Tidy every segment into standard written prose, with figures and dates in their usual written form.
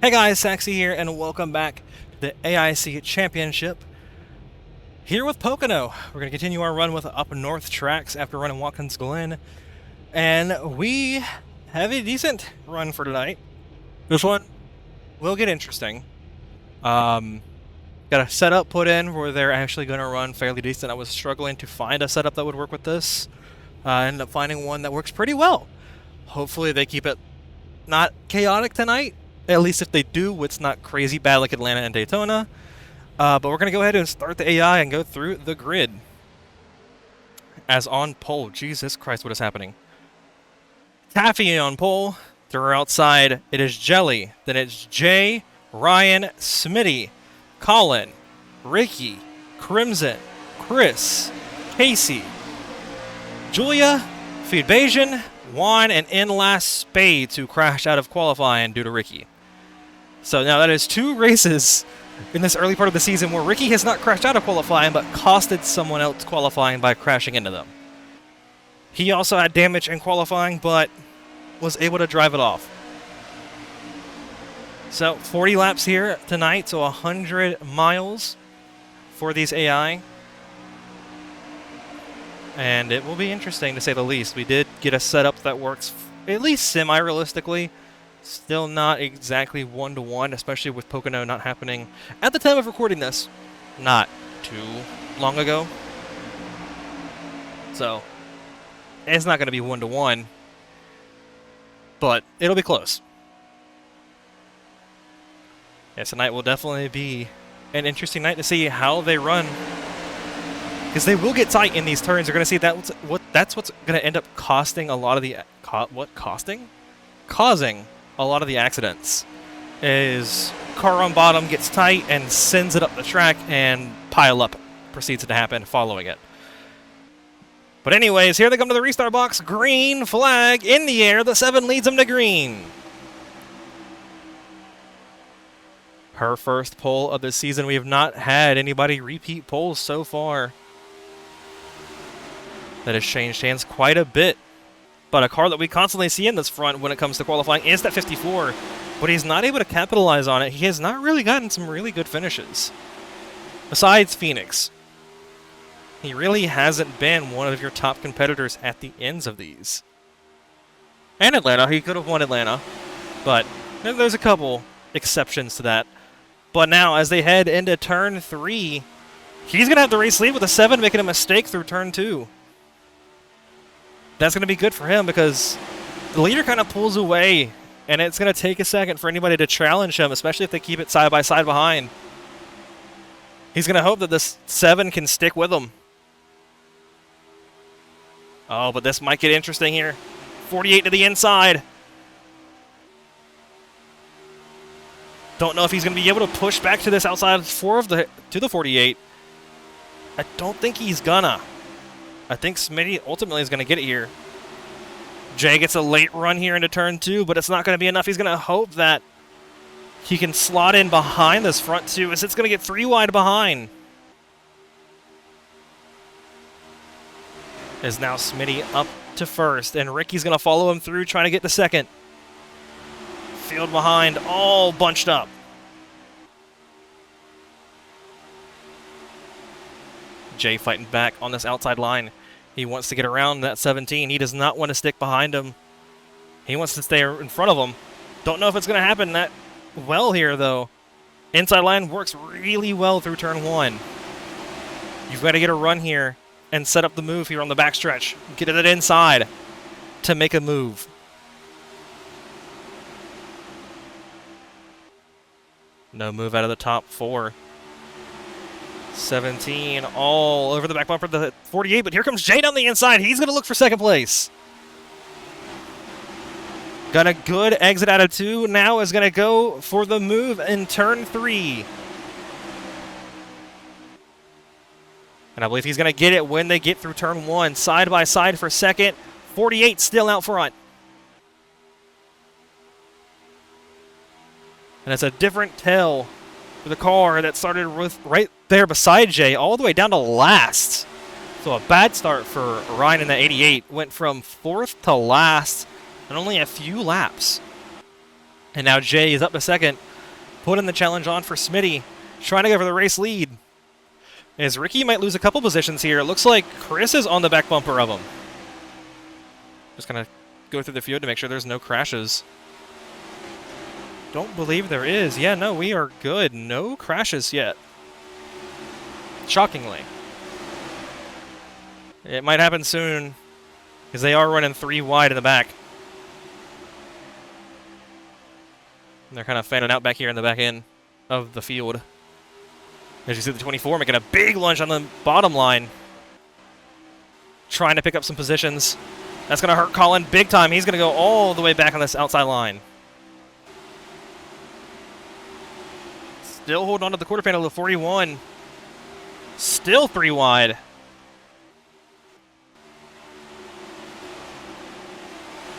Hey guys, Saxy here, and welcome back to the AIC Championship. Here with Pocono. We're going to continue our run with Up North tracks after running Watkins Glen. And we have a decent run for tonight. This one will get interesting. Got a setup put in where they're actually going to run fairly decent. I was struggling to find a setup that would work with this. I ended up finding one that works pretty well. Hopefully they keep it not chaotic tonight. At least if they do, it's not crazy bad like Atlanta and Daytona. But we're going to go ahead and start the AI and go through the grid. As on pole. Jesus Christ, what is happening? Taffi on pole. Through outside, it is Jelly. Then it's Jay, Ryan, Smity, Colin, Ricky, Crimson, Chris, Casey, Julia, Feedbasion, Juan, and in last Spades, who crashed out of qualifying due to Ricky. So now that is two races in this early part of the season where Ricky has not crashed out of qualifying, but costed someone else qualifying by crashing into them. He also had damage in qualifying, but was able to drive it off. So 40 laps here tonight, so 100 miles for these AI. And it will be interesting to say the least. We did get a setup that works at least semi-realistically. Still not exactly one-to-one, especially with Pocono not happening at the time of recording this. Not too long ago. So, it's not going to be one-to-one. But it'll be close. Yes, tonight will definitely be an interesting night to see how they run. Because they will get tight in these turns. You're going to see that's what's going to end up costing a lot of the... Causing a lot of the accidents. Is car on bottom gets tight and sends it up the track, and pile up proceeds to happen following it. But anyways, here they come to the restart box. Green flag in the air. The 7 leads them to green. Her first pole of the season. We have not had anybody repeat poles so far. That has changed hands quite a bit. But a car that we constantly see in this front when it comes to qualifying is that 54. But he's not able to capitalize on it. He has not really gotten some really good finishes. Besides Phoenix. He really hasn't been one of your top competitors at the ends of these. And Atlanta. He could have won Atlanta. But there's a couple exceptions to that. But now, as they head into turn 3, he's going to have the race lead with a 7, making a mistake through turn 2. That's going to be good for him because the leader kind of pulls away, and it's going to take a second for anybody to challenge him, especially if they keep it side by side behind. He's going to hope that this 7 can stick with him. Oh, but this might get interesting here. 48 to the inside. Don't know if he's going to be able to push back to this outside 4 of to the 48. I don't think he's gonna. I think Smity ultimately is going to get it here. Jay gets a late run here into turn 2, but it's not going to be enough. He's going to hope that he can slot in behind this front 2 as it's going to get 3 wide behind. As now Smity up to first, and Ricky's going to follow him through, trying to get to second. Field behind, all bunched up. Jay fighting back on this outside line. He wants to get around that 17. He does not want to stick behind him. He wants to stay in front of him. Don't know if it's going to happen that well here, though. Inside line works really well through turn 1. You've got to get a run here and set up the move here on the backstretch. Get it inside to make a move. No move out of the top 4. 17 all over the back bumper, the 48, but here comes Jay down the inside. He's going to look for second place. Got a good exit out of 2. Now is going to go for the move in turn 3. And I believe he's going to get it when they get through turn 1. Side by side for second. 48 still out front. And it's a different tail for the car that started with right there beside Jay, all the way down to last. So a bad start for Ryan in the 88. Went from 4th to last in only a few laps. And now Jay is up to second. putting the challenge on for Smity, trying to go for the race lead. As Ricky might lose a couple positions here. It looks like Chris is on the back bumper of him. Just going to go through the field to make sure there's no crashes. Don't believe there is. Yeah, no, we are good. No crashes yet. Shockingly. It might happen soon, because they are running 3 wide in the back. And they're kind of fanning out back here in the back end of the field. As you see the 24 making a big lunge on the bottom line. Trying to pick up some positions. That's going to hurt Colin big time. He's going to go all the way back on this outside line. Still holding on to the quarter panel of 41. Still 3 wide.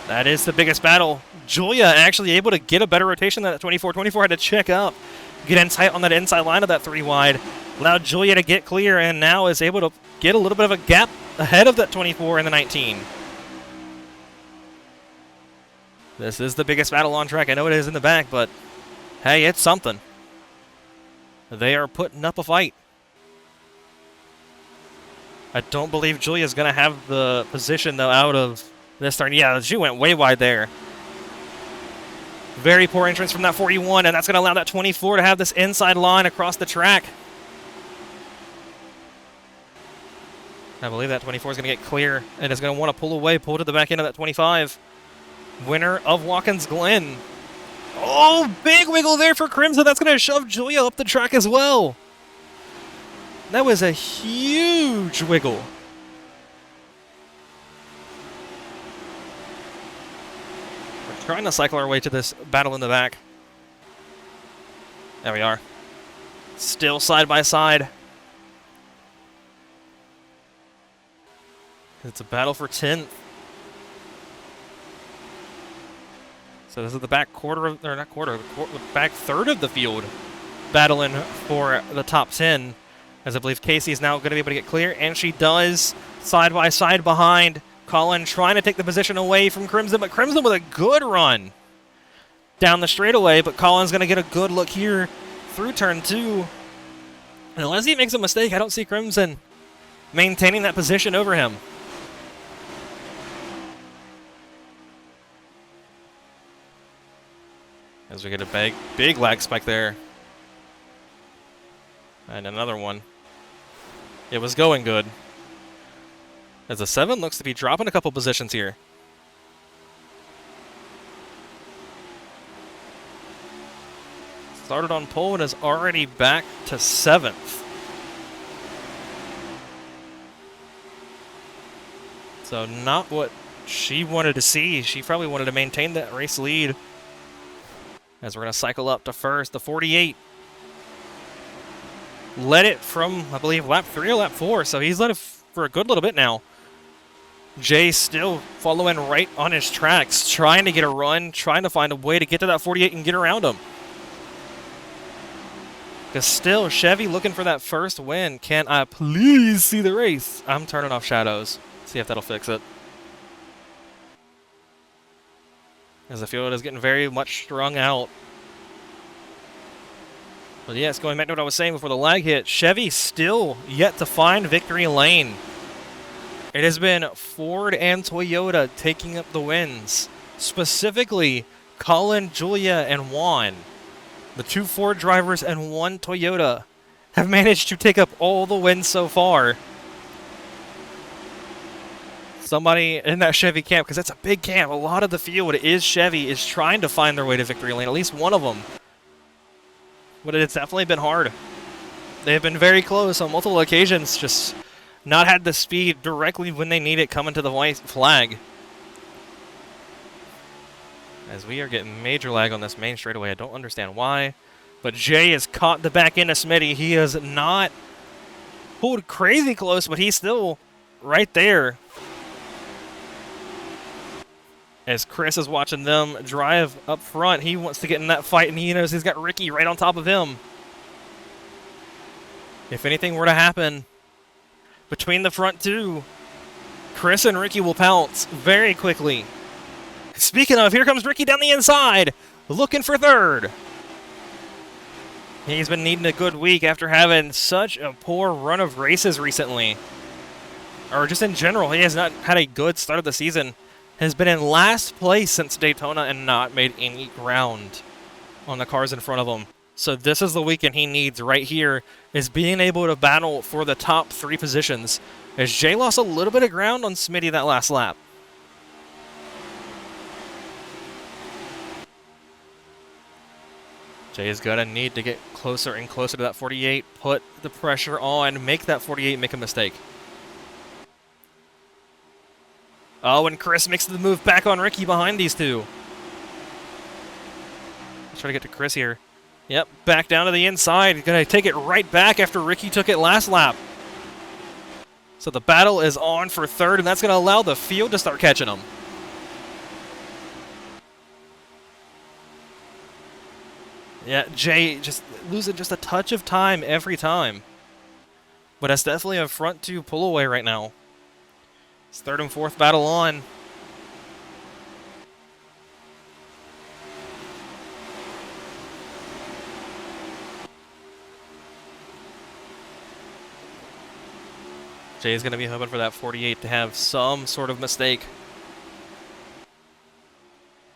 That is the biggest battle. Julia actually able to get a better rotation than that 24. 24 had to check up, get in tight on that inside line of that 3 wide. Allowed Julia to get clear and now is able to get a little bit of a gap ahead of that 24 and the 19. This is the biggest battle on track. I know it is in the back, but hey, it's something. They are putting up a fight. I don't believe Julia's going to have the position, though, out of this turn. Yeah, she went way wide there. Very poor entrance from that 41, and that's going to allow that 24 to have this inside line across the track. I believe that 24 is going to get clear and is going to want to pull away, pull to the back end of that 25. Winner of Watkins Glen. Oh, big wiggle there for Crimson. That's going to shove Julia up the track as well. That was a huge wiggle. We're trying to cycle our way to this battle in the back. There we are. Still side by side. It's a battle for 10th. So this is the back quarter of, or not quarter, the back third of the field battling for the top 10. As I believe Casey's now going to be able to get clear, and she does. Side by side behind Colin, trying to take the position away from Crimson, but Crimson with a good run down the straightaway, but Colin's going to get a good look here through turn 2. And unless he makes a mistake, I don't see Crimson maintaining that position over him. As we get a big lag spike there. And another one. It was going good. As a 7 looks to be dropping a couple positions here. Started on pole and is already back to 7th. So not what she wanted to see. She probably wanted to maintain that race lead. As we're going to cycle up to first, the 48. Led it from, I believe, lap 3 or lap 4, so he's led it for a good little bit now. Jay still following right on his tracks, trying to get a run, trying to find a way to get to that 48 and get around him. Because still, Chevy looking for that first win. Can I please see the race? I'm turning off shadows. See if that'll fix it. As the field is getting very much strung out. But yes, going back to what I was saying before the lag hit, Chevy still yet to find victory lane. It has been Ford and Toyota taking up the wins. Specifically, Colin, Julia, and Juan. The 2 Ford drivers and 1 Toyota have managed to take up all the wins so far. Somebody in that Chevy camp, because that's a big camp. A lot of the field is Chevy, is trying to find their way to victory lane. At least one of them. But it's definitely been hard. They have been very close on multiple occasions, just not had the speed directly when they need it coming to the white flag. As we are getting major lag on this main straightaway. I don't understand why. But Jay has caught the back end of Smity. He has not pulled crazy close, but he's still right there. As Chris is watching them drive up front, he wants to get in that fight, and he knows he's got Ricky right on top of him. If anything were to happen between the front 2, Chris and Ricky will pounce very quickly. Speaking of, here comes Ricky down the inside, looking for third. He's been needing a good week after having such a poor run of races recently. Or just in general, he has not had a good start of the season. Has been in last place since Daytona and not made any ground on the cars in front of him. So this is the weekend he needs right here, is being able to battle for the top 3 positions. As Jay lost a little bit of ground on Smity that last lap. Jay is going to need to get closer and closer to that 48, put the pressure on, make that 48 make a mistake. Oh, and Chris makes the move back on Ricky behind these two. Let's try to get to Chris here. Yep, back down to the inside. Going to take it right back after Ricky took it last lap. So the battle is on for third, and that's going to allow the field to start catching them. Yeah, Jay just losing just a touch of time every time. But that's definitely a front 2 pull away right now. It's third and fourth battle on. Jay's going to be hoping for that 48 to have some sort of mistake.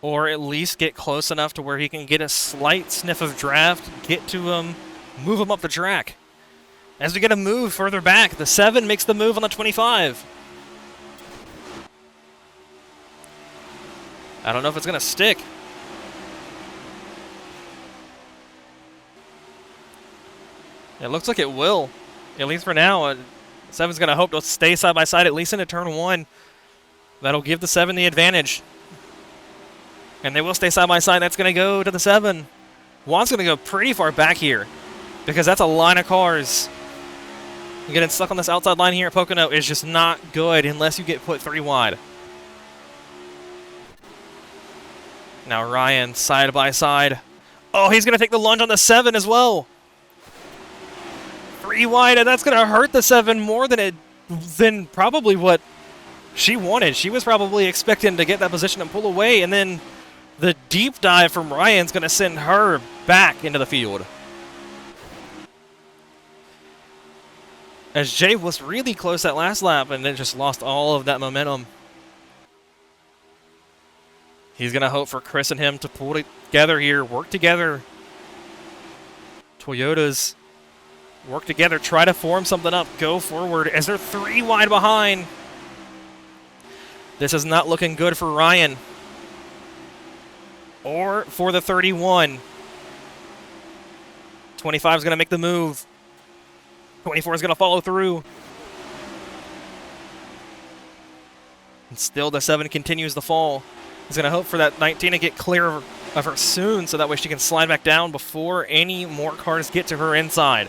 Or at least get close enough to where he can get a slight sniff of draft, get to him, move him up the track. As we get a move further back, the 7 makes the move on the 25. I don't know if it's going to stick. It looks like it will, at least for now. 7's going to hope to stay side by side, at least into turn 1. That'll give the 7 the advantage. And they will stay side by side. That's going to go to the 7. Juan's going to go pretty far back here because that's a line of cars. Getting stuck on this outside line here at Pocono is just not good unless you get put 3 wide. Now Ryan side by side. Oh, he's going to take the lunge on the 7 as well. 3 wide, and that's going to hurt the 7 more than probably what she wanted. She was probably expecting to get that position and pull away, and then the deep dive from Ryan's going to send her back into the field. As Jay was really close that last lap and then just lost all of that momentum. He's going to hope for Chris and him to pull together here, work together. Toyotas work together, try to form something up, go forward as they're 3 wide behind. This is not looking good for Ryan. Or for the 31. 25 is going to make the move. 24 is going to follow through. And still the 7 continues to fall. He's going to hope for that 19 to get clear of her soon so that way she can slide back down before any more cars get to her inside.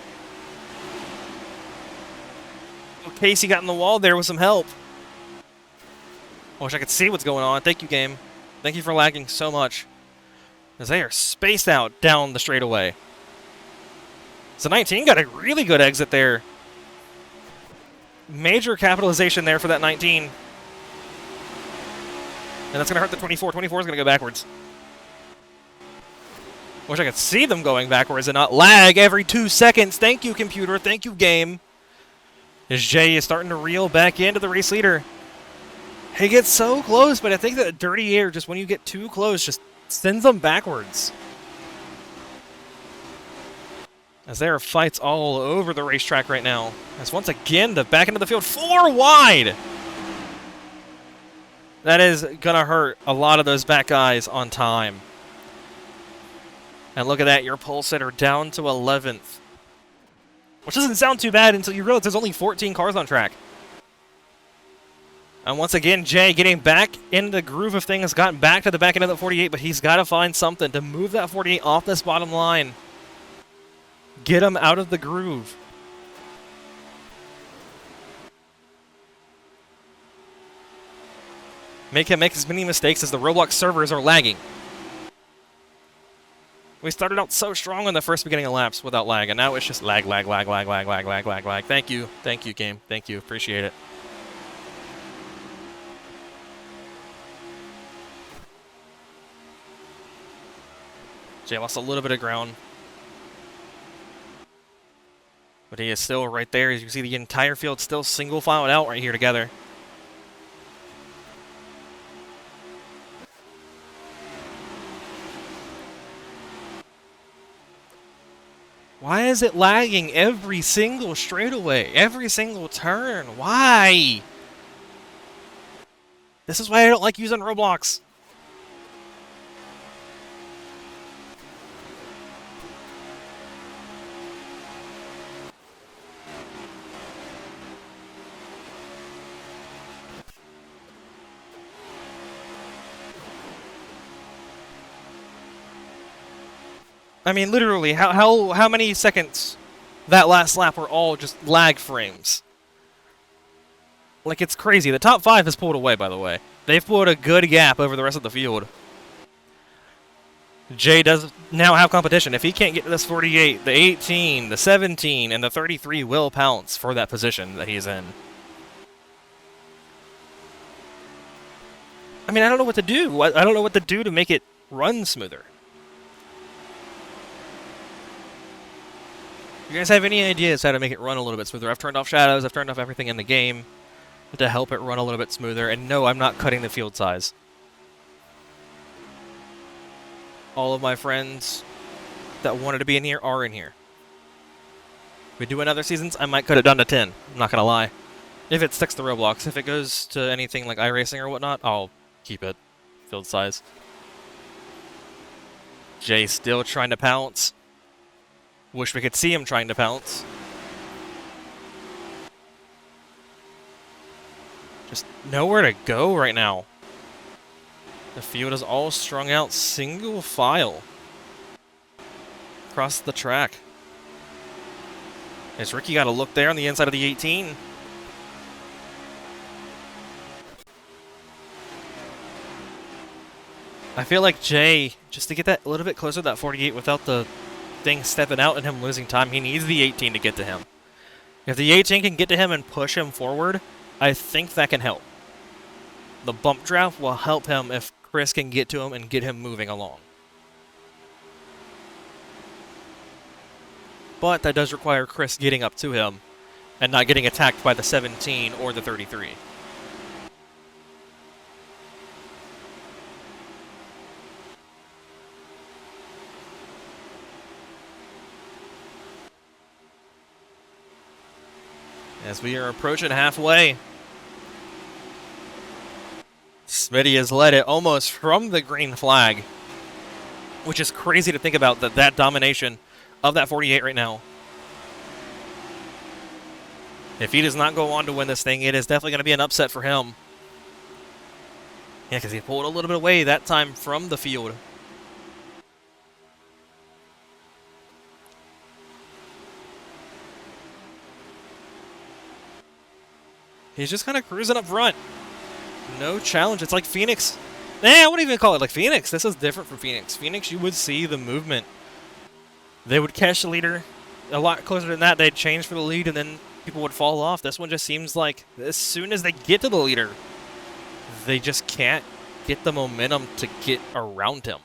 Casey got in the wall there with some help. I wish I could see what's going on. Thank you, game. Thank you for lagging so much. As they are spaced out down the straightaway. So 19 got a really good exit there. Major capitalization there for that 19. And that's going to hurt the 24. 24 is going to go backwards. Wish I could see them going backwards and not lag every 2 seconds. Thank you, computer. Thank you, game. As Jay is starting to reel back into the race leader. He gets so close, but I think that a dirty air, just when you get too close, just sends them backwards. As there are fights all over the racetrack right now. As once again, the back into the field, 4 wide! That is going to hurt a lot of those back guys on time. And look at that, your pole sitter down to 11th. Which doesn't sound too bad until you realize there's only 14 cars on track. And once again, Jay getting back in the groove of things, gotten back to the back end of the 48, but he's got to find something to move that 48 off this bottom line. Get him out of the groove. Make him make as many mistakes as the Roblox servers are lagging. We started out so strong in the first beginning of laps without lag, and now it's just lag, lag, lag, lag, lag, lag, lag, lag, lag. Thank you, game. Thank you. Appreciate it. Jay lost a little bit of ground. But he is still right there. As you can see, the entire field still single filed out right here together. Why is it lagging every single straightaway, every single turn? Why? This is why I don't like using Roblox. I mean, literally, how many seconds that last lap were all just lag frames? Like, it's crazy. The top 5 has pulled away, by the way. They've pulled a good gap over the rest of the field. Jay does now have competition. If he can't get to this 48, the 18, the 17, and the 33 will pounce for that position that he's in. I mean, I don't know what to do. I don't know what to do to make it run smoother. You guys have any ideas how to make it run a little bit smoother? I've turned off shadows, I've turned off everything in the game to help it run a little bit smoother. And no, I'm not cutting the field size. All of my friends that wanted to be in here are in here. If we do another seasons, I might cut it down to 10. I'm not going to lie. If it sticks to Roblox. If it goes to anything like iRacing or whatnot, I'll keep it field size. Jay still trying to pounce. Wish we could see him trying to pounce. Just nowhere to go right now. The field is all strung out single file across the track. As Ricky got a look there on the inside of the 18. I feel like Jay, just to get that a little bit closer to that 48 without the thing stepping out and him losing time, he needs the 18 to get to him. If the 18 can get to him and push him forward, I think that can help. The bump draft will help him if Chris can get to him and get him moving along. But that does require Chris getting up to him and not getting attacked by the 17 or the 33. As we are approaching halfway, Smity has led it almost from the green flag, which is crazy to think about, that domination of that 48 right now. If he does not go on to win this thing, it is definitely going to be an upset for him. Yeah, because he pulled a little bit away that time from the field. He's just kind of cruising up front. No challenge. It's like Phoenix. I wouldn't even call it like Phoenix. This is different from Phoenix. Phoenix, you would see the movement. They would catch the leader. A lot closer than that, they'd change for the lead, and then people would fall off. This one just seems like as soon as they get to the leader, they just can't get the momentum to get around him.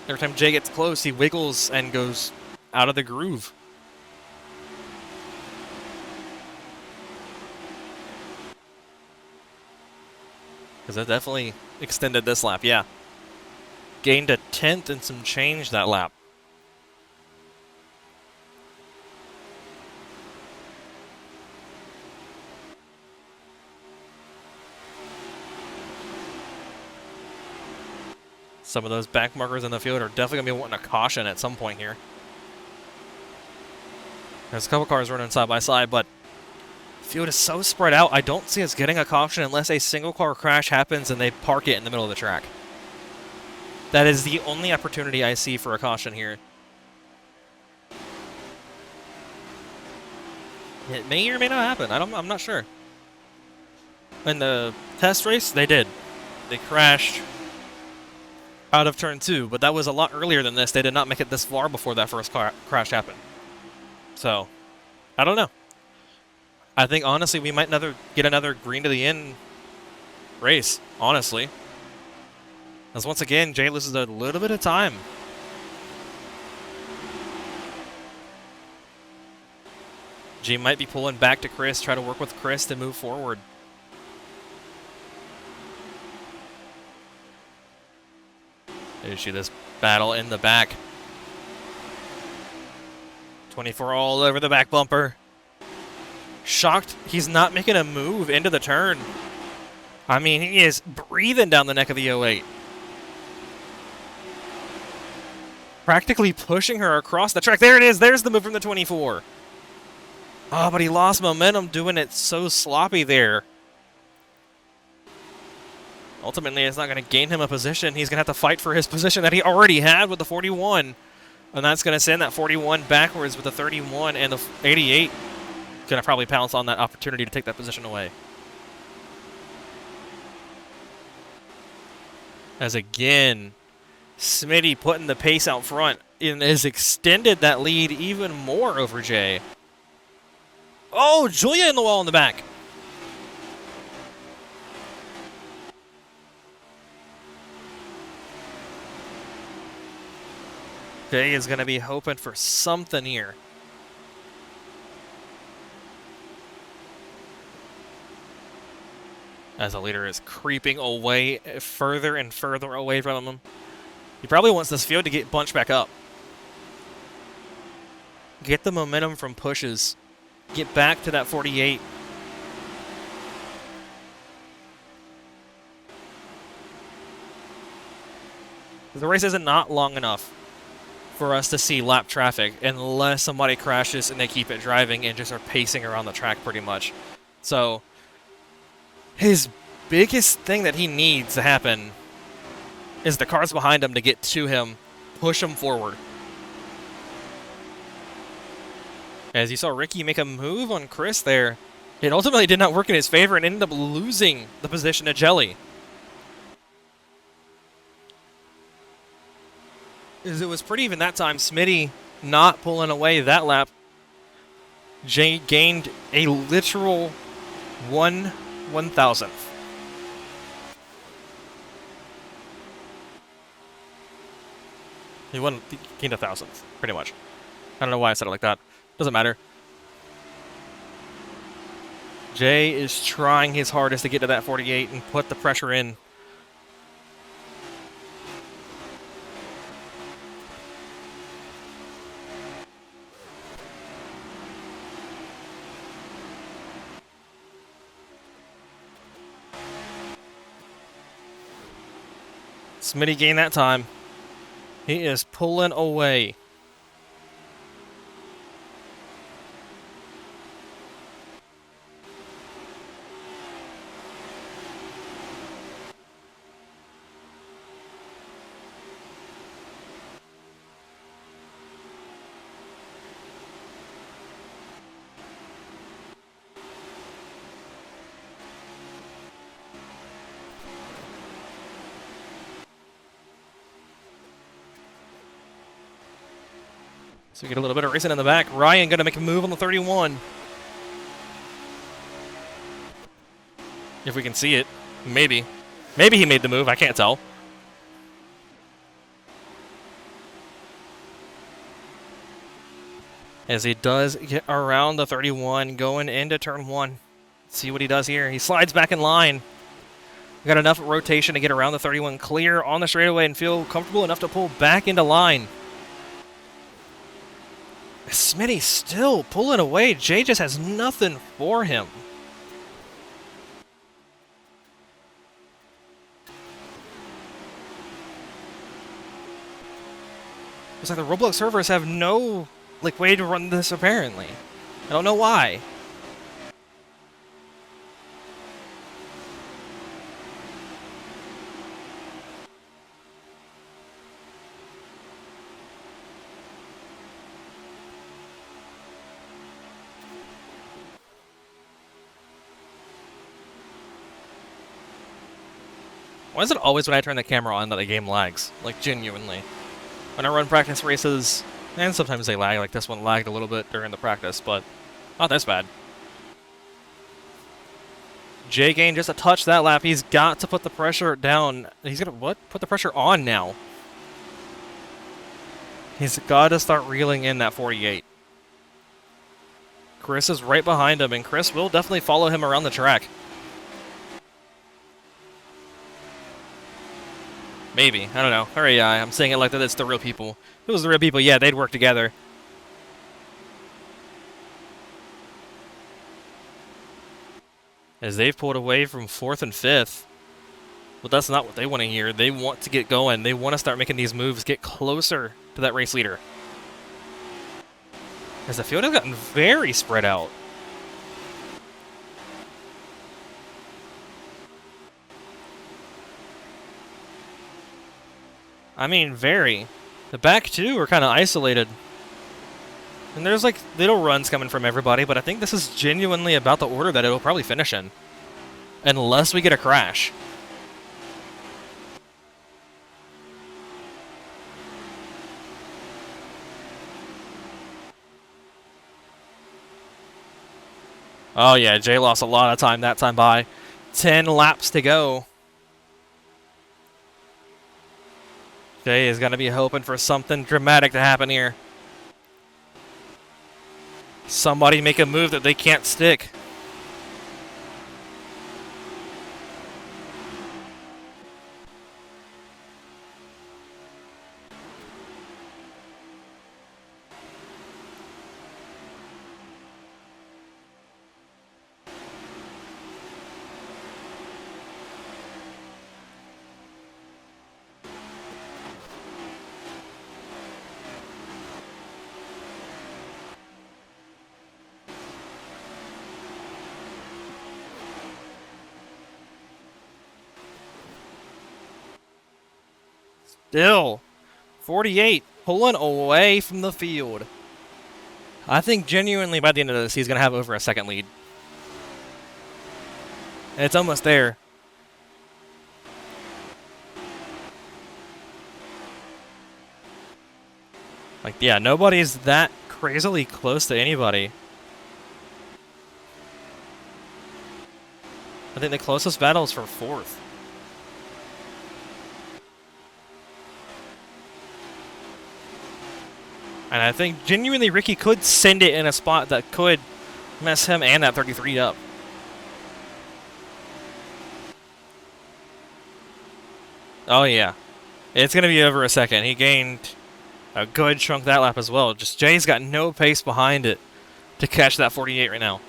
Every time Jay gets close, he wiggles and goes out of the groove. Because that definitely extended this lap, yeah. Gained a 10th and some change that lap. Some of those back markers in the field are definitely going to be wanting a caution at some point here. There's a couple cars running side by side, but the field is so spread out, I don't see us getting a caution unless a single car crash happens and they park it in the middle of the track. That is the only opportunity I see for a caution here. It may or may not happen. I'm not sure. In the test race, they did. They crashed out of turn 2, but that was a lot earlier than this. They did not make it this far before that first crash happened. So, I don't know. I think, honestly, we might get another green to the end race, honestly. As once again, Jay loses a little bit of time. G might be pulling back to Chris, try to work with Chris to move forward. There's this battle in the back. 24 all over the back bumper. Shocked he's not making a move into the turn. I mean, he is breathing down the neck of the 08. Practically pushing her across the track. There it is. There's the move from the 24. Oh, but he lost momentum doing it so sloppy there. Ultimately, it's not going to gain him a position. He's going to have to fight for his position that he already had with the 41. And that's going to send that 41 backwards with the 31 and the 88. Going to probably pounce on that opportunity to take that position away. As again, Smity putting the pace out front and has extended that lead even more over Jay. Oh, Julia in the wall in the back. Jay is going to be hoping for something here. As the leader is creeping away, further and further away from him. He probably wants this field to get bunched back up. Get the momentum from pushes. Get back to that 48. The race isn't not long enough for us to see lap traffic unless somebody crashes and they keep it driving and just are pacing around the track pretty much. So his biggest thing that he needs to happen is the cars behind him to get to him, push him forward. As you saw Ricky make a move on Chris there, it ultimately did not work in his favor and ended up losing the position to Jelly. As it was pretty even that time, Smity not pulling away that lap. Jay gained a literal 1/1000th. He gained 1,000th, pretty much. I don't know why I said it like that. Doesn't matter. Jay is trying his hardest to get to that 48 and put the pressure in. Smity gained that time. He is pulling away. So we get a little bit of racing in the back. Ryan going to make a move on the 31. If we can see it. Maybe. Maybe he made the move. I can't tell. As he does get around the 31, going into turn 1. Let's see what he does here. He slides back in line. Got enough rotation to get around the 31 clear on the straightaway and feel comfortable enough to pull back into line. Smity still pulling away. Jay just has nothing for him. It's like the Roblox servers have no way to run this apparently. I don't know why. Why is it always when I turn the camera on that the game lags? Like, genuinely. When I run practice races, and sometimes they lag, like this one lagged a little bit during the practice, but not this bad. Jay gained just a touch that lap. He's got to put the pressure down. He's going to, what? Put the pressure on now. He's got to start reeling in that 48. Chris is right behind him, and Chris will definitely follow him around the track. Maybe. I don't know. Or AI. I'm saying it like that it's the real people. If it was the real people, yeah, they'd work together. As they've pulled away from 4th and 5th. But that's not what they want to hear. They want to get going. They want to start making these moves, get closer to that race leader. As the field has gotten very spread out. I mean, very. The back two are kind of isolated. And there's like little runs coming from everybody, but I think this is genuinely about the order that it'll probably finish in. Unless we get a crash. Oh yeah, Jay lost a lot of time that time by. 10 laps to go. Jay is going to be hoping for something dramatic to happen here. Somebody make a move that they can't stick. Still, 48, pulling away from the field. I think genuinely by the end of this, he's going to have over a second lead. And it's almost there. Like, yeah, nobody's that crazily close to anybody. I think the closest battle is for 4th. And I think genuinely Ricky could send it in a spot that could mess him and that 33 up. Oh yeah. It's going to be over a second. He gained a good chunk that lap as well. Just Jay's got no pace behind it to catch that 48 right now.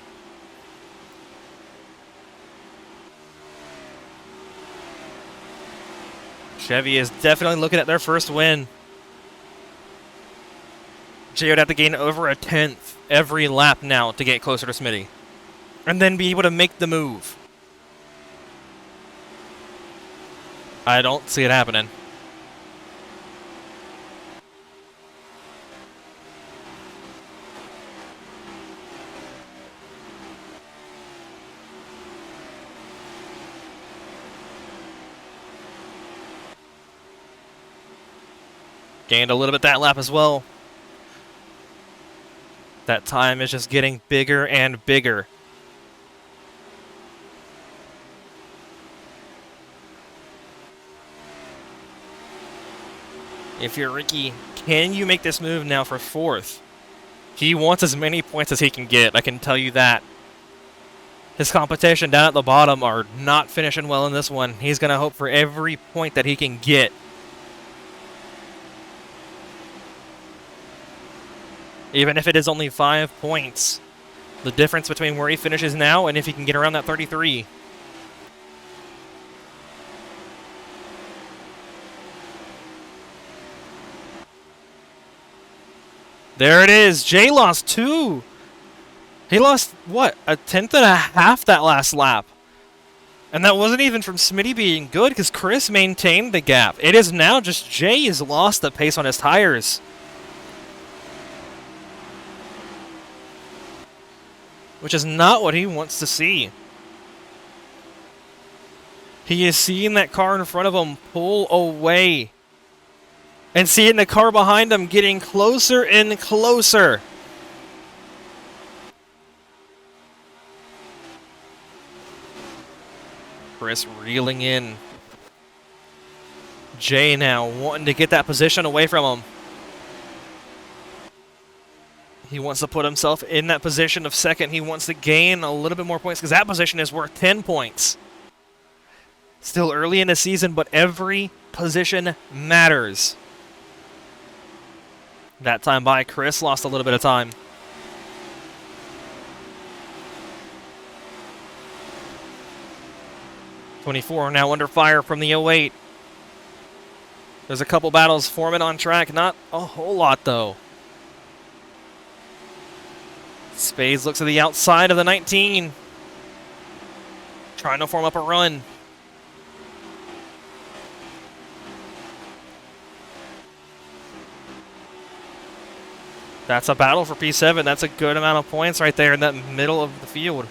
Chevy is definitely looking at their first win. Jay would have to gain over a 10th every lap now to get closer to Smity. And then be able to make the move. I don't see it happening. Gained a little bit that lap as well. That time is just getting bigger and bigger. If you're Ricky, can you make this move now for 4th? He wants as many points as he can get, I can tell you that. His competition down at the bottom are not finishing well in this one. He's going to hope for every point that he can get. Even if it is only 5 points. The difference between where he finishes now and if he can get around that 33. There it is. Jay lost 2. He lost, what, a 10th and a half that last lap. And that wasn't even from Smity being good because Chris maintained the gap. It is now just Jay has lost the pace on his tires. Which is not what he wants to see. He is seeing that car in front of him pull away. And seeing the car behind him getting closer and closer. Chris reeling in. Jay now wanting to get that position away from him. He wants to put himself in that position of second. He wants to gain a little bit more points because that position is worth 10 points. Still early in the season, but every position matters. That time by Chris lost a little bit of time. '24 now under fire from the 08. There's a couple battles forming on track. Not a whole lot, though. Spades looks to the outside of the 19. Trying to form up a run. That's a battle for P7. That's a good amount of points right there in that middle of the field.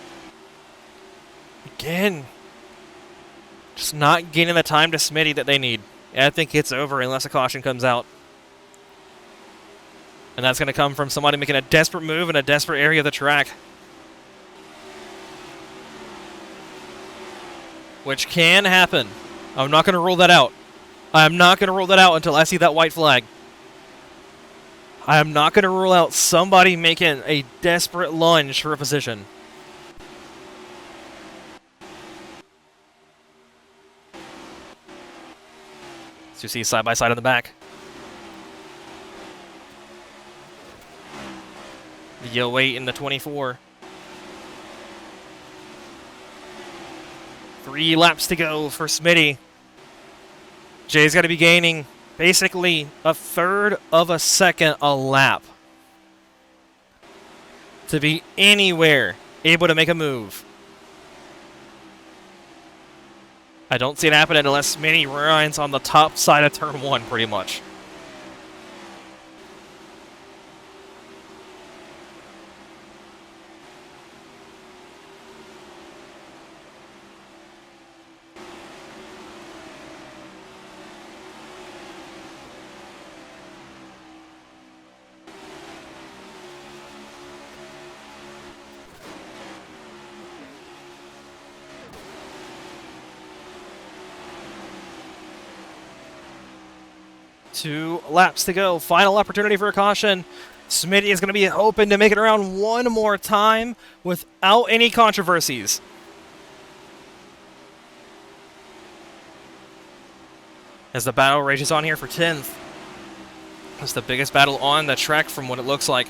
Again, just not getting the time to Smity that they need. I think it's over unless a caution comes out. And that's going to come from somebody making a desperate move in a desperate area of the track. Which can happen. I'm not going to rule that out. I'm not going to rule that out until I see that white flag. I am not going to rule out somebody making a desperate lunge for a position. So you see side by side in the back. The 08 and the 24. 3 laps to go for Smity. Jay's got to be gaining basically a third of a second a lap to be anywhere able to make a move. I don't see it happening unless Smity runs on the top side of turn 1 pretty much. Two laps to go. Final opportunity for a caution. Smity is going to be open to make it around one more time without any controversies. As the battle rages on here for 10th. It's the biggest battle on the track from what it looks like.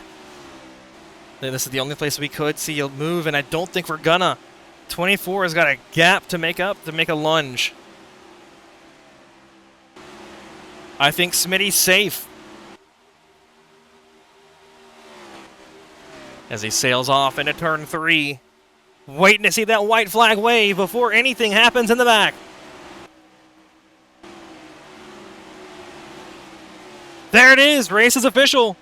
This is the only place we could see a move, and I don't think we're gonna. 24 has got a gap to make up to make a lunge. I think Smity's safe. As he sails off into turn 3. Waiting to see that white flag wave before anything happens in the back. There it is. Race is official.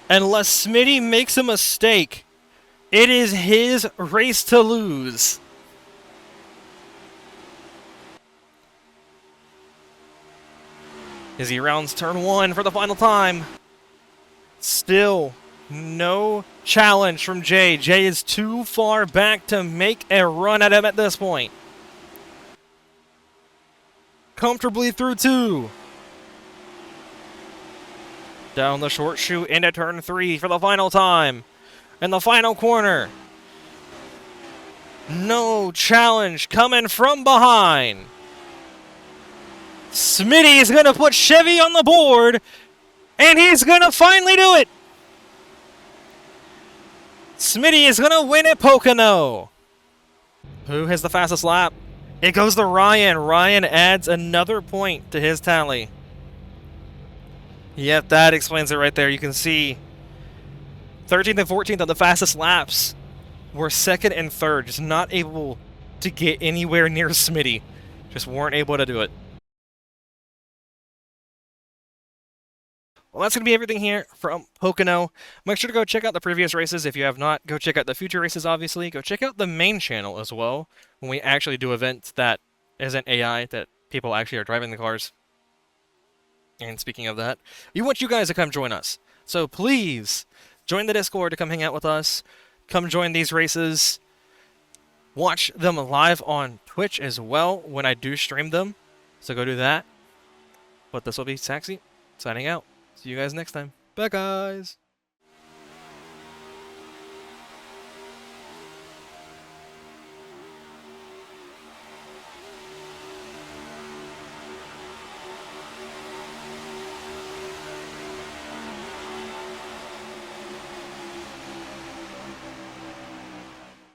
Unless Smity makes a mistake, it is his race to lose. As he rounds turn 1 for the final time. Still no challenge from Jay. Jay is too far back to make a run at him at this point. Comfortably through 2. Down the short chute into turn 3 for the final time. In the final corner. No challenge coming from behind. Smity is going to put Chevy on the board, and he's going to finally do it. Smity is going to win at Pocono. Who has the fastest lap? It goes to Ryan. Ryan adds another point to his tally. Yep, that explains it right there. You can see 13th and 14th on the fastest laps were 2nd and 3rd. Just not able to get anywhere near Smity. Just weren't able to do it. Well, that's going to be everything here from Pocono. Make sure to go check out the previous races. If you have not, go check out the future races, obviously. Go check out the main channel as well, when we actually do events that isn't AI, that people actually are driving the cars. And speaking of that, we want you guys to come join us. So please, join the Discord to come hang out with us. Come join these races. Watch them live on Twitch as well when I do stream them. So go do that. But this will be Taxi, signing out. See you guys next time. Bye, guys.